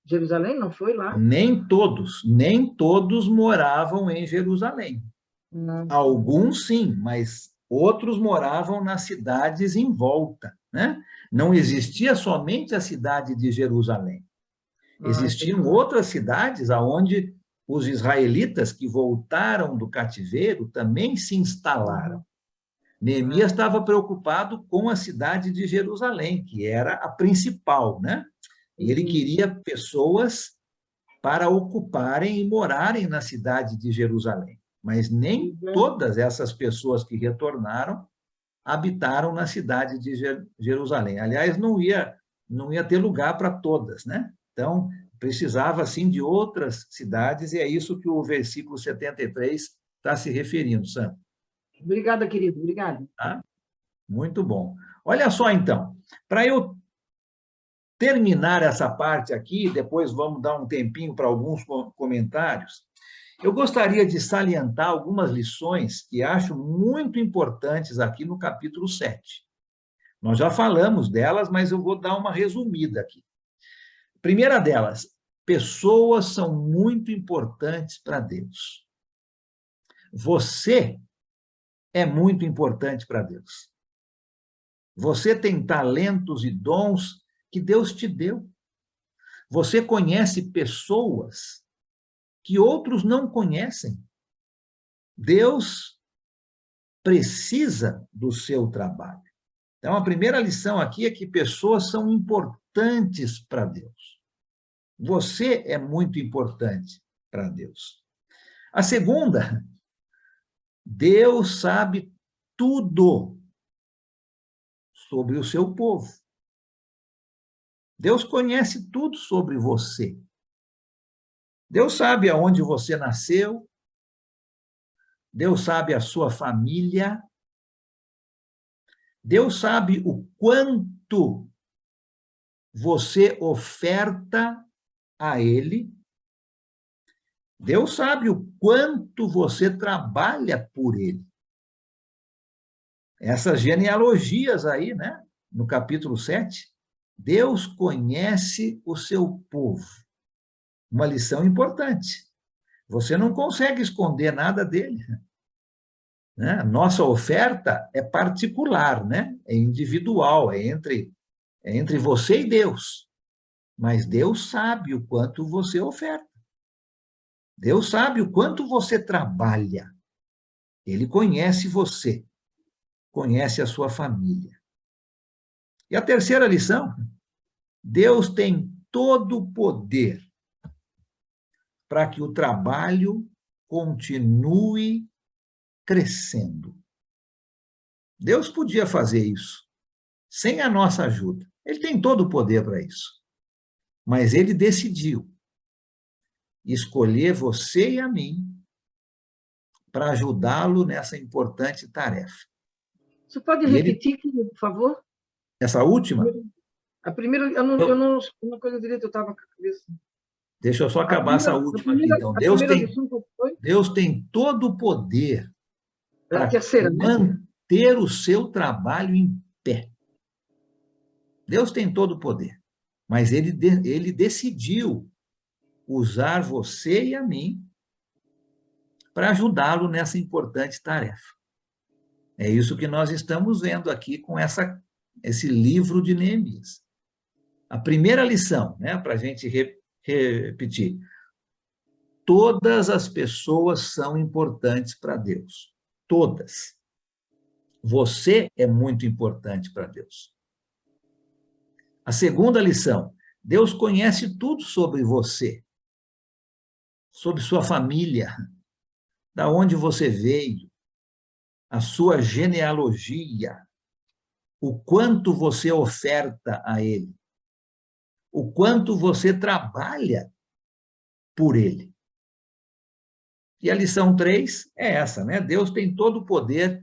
Jerusalém? Não foi lá? Nem todos moravam em Jerusalém. Não. Alguns sim, mas outros moravam nas cidades em volta, né? Não existia somente a cidade de Jerusalém. Existiam outras cidades onde os israelitas que voltaram do cativeiro também se instalaram. Neemias estava preocupado com a cidade de Jerusalém, que era a principal, né? E ele queria pessoas para ocuparem e morarem na cidade de Jerusalém. Mas nem todas essas pessoas que retornaram habitaram na cidade de Jerusalém. Aliás, não ia ter lugar para todas, né? Então, precisava, sim, de outras cidades, e é isso que o versículo 73 está se referindo, Sam. Obrigada, querido. Obrigada. Tá? Muito bom. Olha só, então, para eu terminar essa parte aqui, depois vamos dar um tempinho para alguns comentários, eu gostaria de salientar algumas lições que acho muito importantes aqui no capítulo 7. Nós já falamos delas, mas eu vou dar uma resumida aqui. Primeira delas, pessoas são muito importantes para Deus. Você é muito importante para Deus. Você tem talentos e dons que Deus te deu. Você conhece pessoas que outros não conhecem. Deus precisa do seu trabalho. Então, a primeira lição aqui é que pessoas são importantes para Deus. Você é muito importante para Deus. A segunda, Deus sabe tudo sobre o seu povo. Deus conhece tudo sobre você. Deus sabe aonde você nasceu. Deus sabe a sua família. Deus sabe o quanto você oferta a Ele. Deus sabe o quanto você trabalha por Ele. Essas genealogias aí, né? No capítulo 7, Deus conhece o seu povo. Uma lição importante. Você não consegue esconder nada dele. Né? Nossa oferta é particular, né? É individual, é entre você e Deus. Mas Deus sabe o quanto você oferta. Deus sabe o quanto você trabalha. Ele conhece você, conhece a sua família. E a terceira lição, Deus tem todo o poder para que o trabalho continue crescendo. Deus podia fazer isso, sem a nossa ajuda. Ele tem todo o poder para isso. Mas ele decidiu escolher você e a mim para ajudá-lo nessa importante tarefa. Você pode repetir, por favor? Essa última? A primeira, eu não coisa direito, eu estava com a cabeça. Deixa eu só acabar essa última aqui, então. Deus tem todo o poder para manter o seu trabalho em pé. Deus tem todo o poder, mas ele decidiu usar você e a mim para ajudá-lo nessa importante tarefa. É isso que nós estamos vendo aqui com esse livro de Neemias. A primeira lição, né, para a gente repetir. Todas as pessoas são importantes para Deus. Todas. Você é muito importante para Deus. A segunda lição. Deus conhece tudo sobre você. Sobre sua família. Da onde você veio. A sua genealogia. O quanto você oferta a Ele. O quanto você trabalha por Ele. E a lição 3 é essa, né? Deus tem todo o poder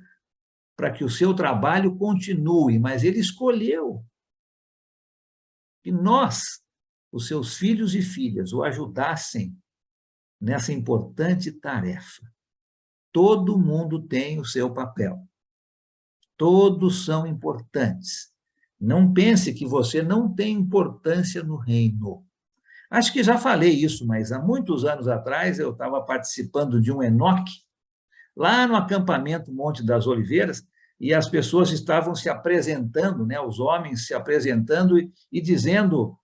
para que o seu trabalho continue, mas Ele escolheu que nós, os seus filhos e filhas, o ajudassem nessa importante tarefa. Todo mundo tem o seu papel. Todos são importantes. Não pense que você não tem importância no reino. Acho que já falei isso, mas há muitos anos atrás eu estava participando de um Enoque, lá no acampamento Monte das Oliveiras, e as pessoas estavam se apresentando, né, os homens se apresentando e dizendo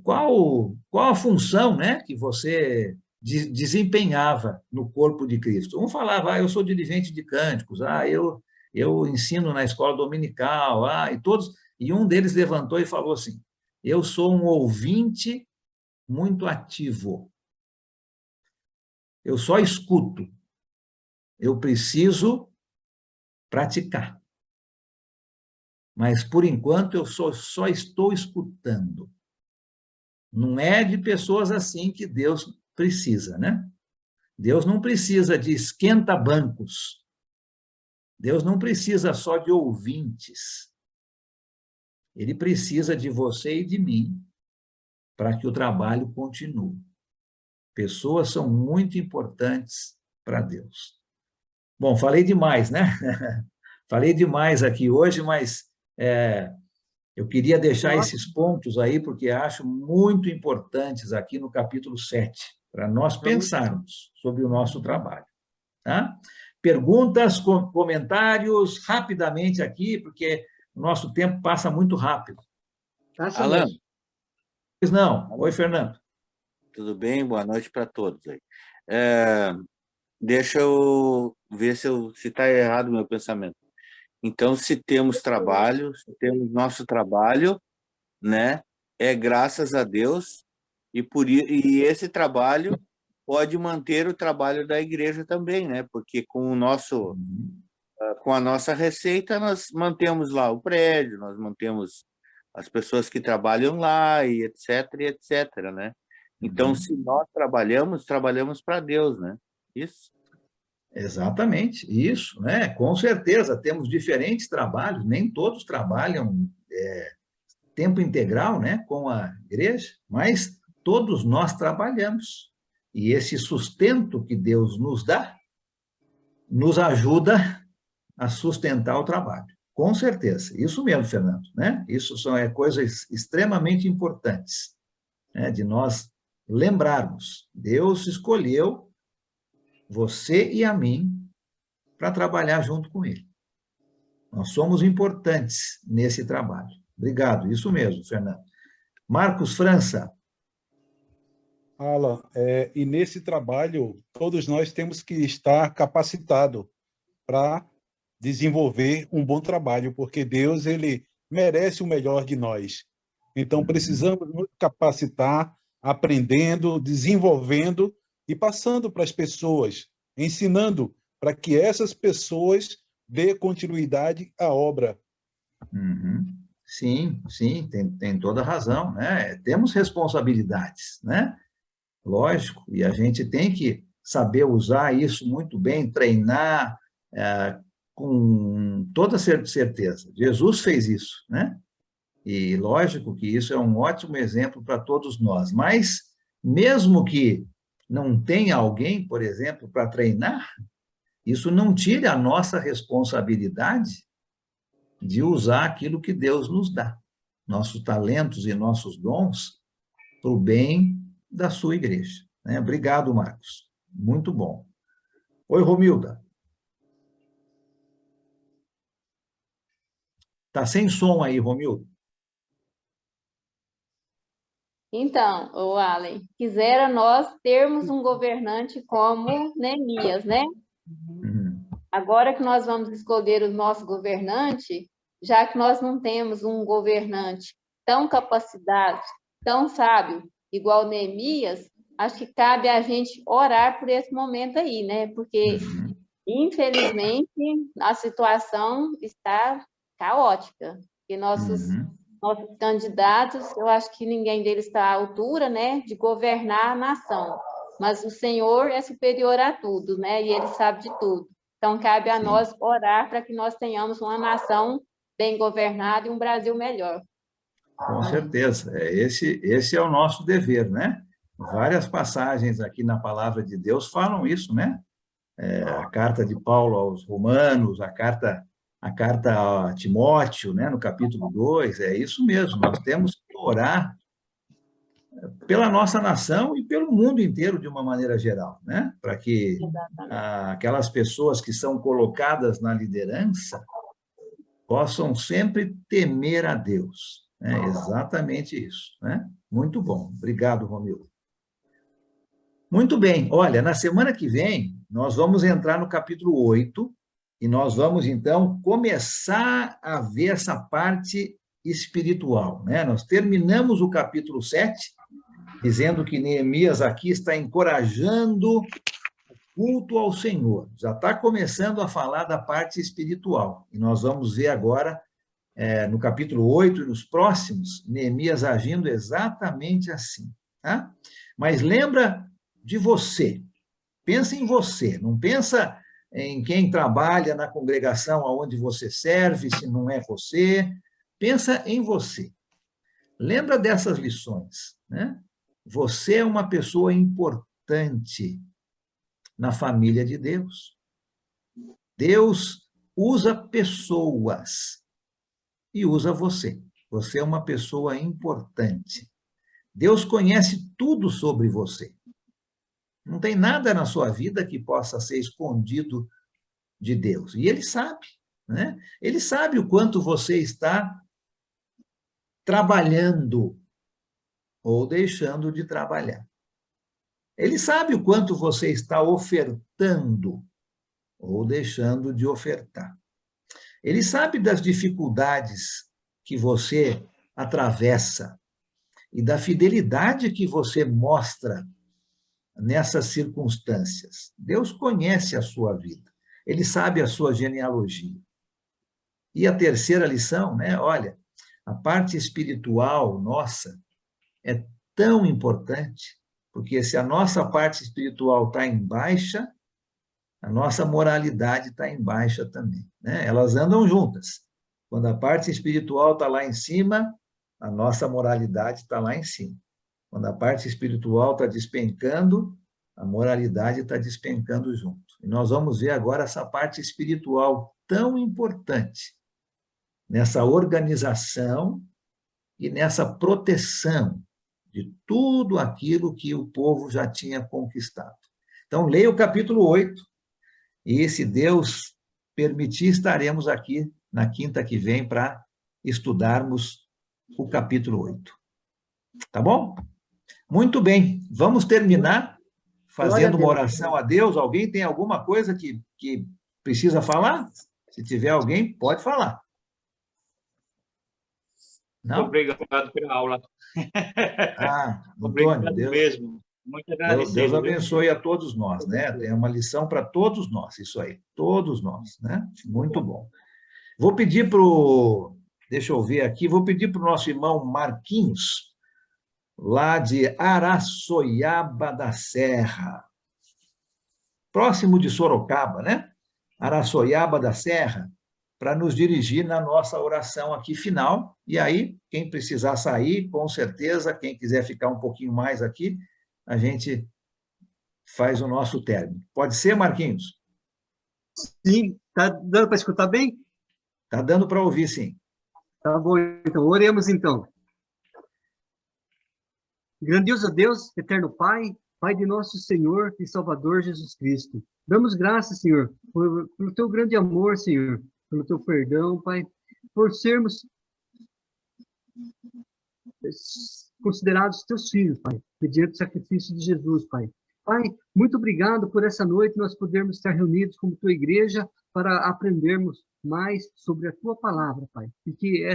qual a função, né, que você desempenhava no corpo de Cristo. Um falava, eu sou dirigente de cânticos, eu ensino na escola dominical, e um deles levantou e falou assim, eu sou um ouvinte muito ativo. Eu só escuto. Eu preciso praticar. Mas, por enquanto, eu só estou escutando. Não é de pessoas assim que Deus precisa, né? Deus não precisa de esquenta-bancos. Deus não precisa só de ouvintes. ele precisa de você e de mim para que o trabalho continue. Pessoas são muito importantes para Deus. Bom, falei demais, né? Falei demais aqui hoje, mas eu queria deixar esses pontos aí, porque acho muito importantes aqui no capítulo 7, para nós pensarmos sobre o nosso trabalho. Tá? Perguntas, comentários, rapidamente aqui, porque o nosso tempo passa muito rápido. Alan. Pois não. Oi, Fernando. Tudo bem? Boa noite para todos aí. Deixa eu ver se está errado o meu pensamento. Então, se temos trabalho, se temos nosso trabalho, né, é graças a Deus, e esse trabalho pode manter o trabalho da igreja também, né? Porque com a nossa receita, nós mantemos lá o prédio, nós mantemos as pessoas que trabalham lá, e etc, né? Então, se nós trabalhamos para Deus, né? Isso? Exatamente, isso, né? Com certeza, temos diferentes trabalhos, nem todos trabalham tempo integral, né, com a igreja, mas todos nós trabalhamos. E esse sustento que Deus nos dá, nos ajuda a sustentar o trabalho. Com certeza, isso mesmo, Fernando, né? Isso são coisas extremamente importantes, né, de nós lembrarmos. Deus escolheu você e a mim para trabalhar junto com Ele. Nós somos importantes nesse trabalho. Obrigado, isso mesmo, Fernando. Marcos França. Alan, e nesse trabalho, todos nós temos que estar capacitados para desenvolver um bom trabalho, porque Deus, ele merece o melhor de nós. Então, precisamos nos capacitar, aprendendo, desenvolvendo e passando para as pessoas, ensinando para que essas pessoas dê continuidade à obra. Sim, tem toda a razão, né? Temos responsabilidades, né? Lógico, e a gente tem que saber usar isso muito bem, treinar com toda certeza. Jesus fez isso, né? E lógico que isso é um ótimo exemplo para todos nós, mas mesmo que não tenha alguém, por exemplo, para treinar, isso não tira a nossa responsabilidade de usar aquilo que Deus nos dá, nossos talentos e nossos dons, para o bem da sua igreja. Né? Obrigado, Marcos. Muito bom. Oi, Romilda. Está sem som aí, Romilda. Então, o Allen, quisera nós termos um governante como Neemias, né? Agora que nós vamos escolher o nosso governante, já que nós não temos um governante tão capacitado, tão sábio, igual Neemias, acho que cabe a gente orar por esse momento aí, né? Porque, infelizmente, a situação está caótica. E nossos candidatos, eu acho que ninguém deles está à altura, né, de governar a nação. Mas o Senhor é superior a tudo, né? E Ele sabe de tudo. Então, cabe a nós orar para que nós tenhamos uma nação bem governada e um Brasil melhor. Com certeza. Esse é o nosso dever, né? Várias passagens aqui na Palavra de Deus falam isso, né? A carta de Paulo aos Romanos, a carta a Timóteo, né? No capítulo 2, é isso mesmo. Nós temos que orar pela nossa nação e pelo mundo inteiro, de uma maneira geral, né? Para que aquelas pessoas que são colocadas na liderança possam sempre temer a Deus. É exatamente isso, né? Muito bom. Obrigado, Romildo. Muito bem. Olha, na semana que vem, nós vamos entrar no capítulo 8 e nós vamos, então, começar a ver essa parte espiritual, né? Nós terminamos o capítulo 7, dizendo que Neemias aqui está encorajando o culto ao Senhor. Já está começando a falar da parte espiritual. E nós vamos ver agora, no capítulo 8 e nos próximos, Neemias agindo exatamente assim. Tá? Mas lembra de você. Pensa em você. Não pensa em quem trabalha na congregação aonde você serve, se não é você. pensa em você. Lembra dessas lições, né? Você é uma pessoa importante na família de Deus. Deus usa pessoas e usa você. Você é uma pessoa importante. Deus conhece tudo sobre você. Não tem nada na sua vida que possa ser escondido de Deus. E Ele sabe, né? Ele sabe o quanto você está trabalhando ou deixando de trabalhar. Ele sabe o quanto você está ofertando ou deixando de ofertar. Ele sabe das dificuldades que você atravessa e da fidelidade que você mostra nessas circunstâncias. Deus conhece a sua vida. Ele sabe a sua genealogia. E a terceira lição, né? Olha, a parte espiritual nossa é tão importante, porque se a nossa parte espiritual está em baixa, a nossa moralidade está em baixa também, né? Elas andam juntas. Quando a parte espiritual está lá em cima, a nossa moralidade está lá em cima. Quando a parte espiritual está despencando, a moralidade está despencando junto. E nós vamos ver agora essa parte espiritual tão importante nessa organização e nessa proteção de tudo aquilo que o povo já tinha conquistado. Então, leia o capítulo 8, e se Deus permitir, estaremos aqui na quinta que vem para estudarmos o capítulo 8. Tá bom? Muito bem, vamos terminar fazendo uma oração a Deus. Alguém tem alguma coisa que precisa falar? Se tiver alguém, pode falar. Não? Obrigado pela aula. Antônio, Obrigado mesmo. Muito agradecido. Deus abençoe a todos nós, né? Tem uma lição para todos nós, isso aí, todos nós, né? Muito bom. Vou pedir para o... Deixa eu ver aqui, vou pedir para o nosso irmão Marquinhos, lá de Araçoiaba da Serra, próximo de Sorocaba, né? Araçoiaba da Serra, para nos dirigir na nossa oração aqui final. E aí, quem precisar sair, com certeza, quem quiser ficar um pouquinho mais aqui, a gente faz o nosso término. Pode ser, Marquinhos? Sim, está dando para escutar bem? Está dando para ouvir, sim. Tá bom, então, oremos então. Grandioso Deus, eterno Pai, Pai de nosso Senhor e Salvador Jesus Cristo. Damos graças, Senhor, pelo teu grande amor, Senhor, pelo teu perdão, Pai, por sermos considerados teus filhos, Pai, mediante o sacrifício de Jesus, Pai. Pai, muito obrigado por essa noite nós podermos estar reunidos como tua igreja para aprendermos mais sobre a tua palavra, Pai. E que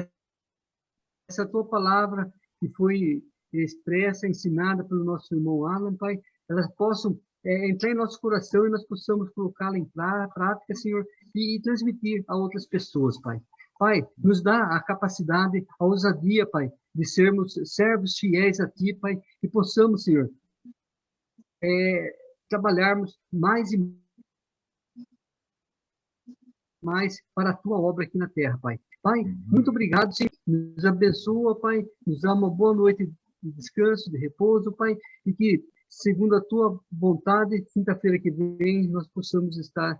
essa tua palavra que foi expressa, ensinada pelo nosso irmão Alan, Pai, elas possam entrar em nosso coração e nós possamos colocá-la em prática, Senhor, e transmitir a outras pessoas, Pai. Pai, nos dá a capacidade, a ousadia, Pai, de sermos servos fiéis a Ti, Pai, e possamos, Senhor, trabalharmos mais e mais para a Tua obra aqui na terra, Pai. Pai, muito obrigado, Senhor. Nos abençoa, Pai, nos dá uma boa noite de descanso, de repouso, Pai, e que, segundo a Tua vontade, quinta-feira que vem, nós possamos estar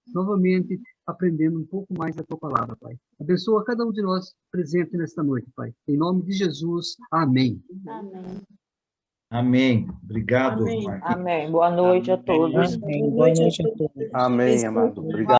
novamente aprendendo um pouco mais da Tua palavra, Pai. Abençoa cada um de nós presente nesta noite, Pai. Em nome de Jesus, amém. Amém. Amém. Obrigado, Amém. Marquinhos. Amém. Boa noite a todos. Amém. Boa noite a todos. Amém, amado. Obrigado.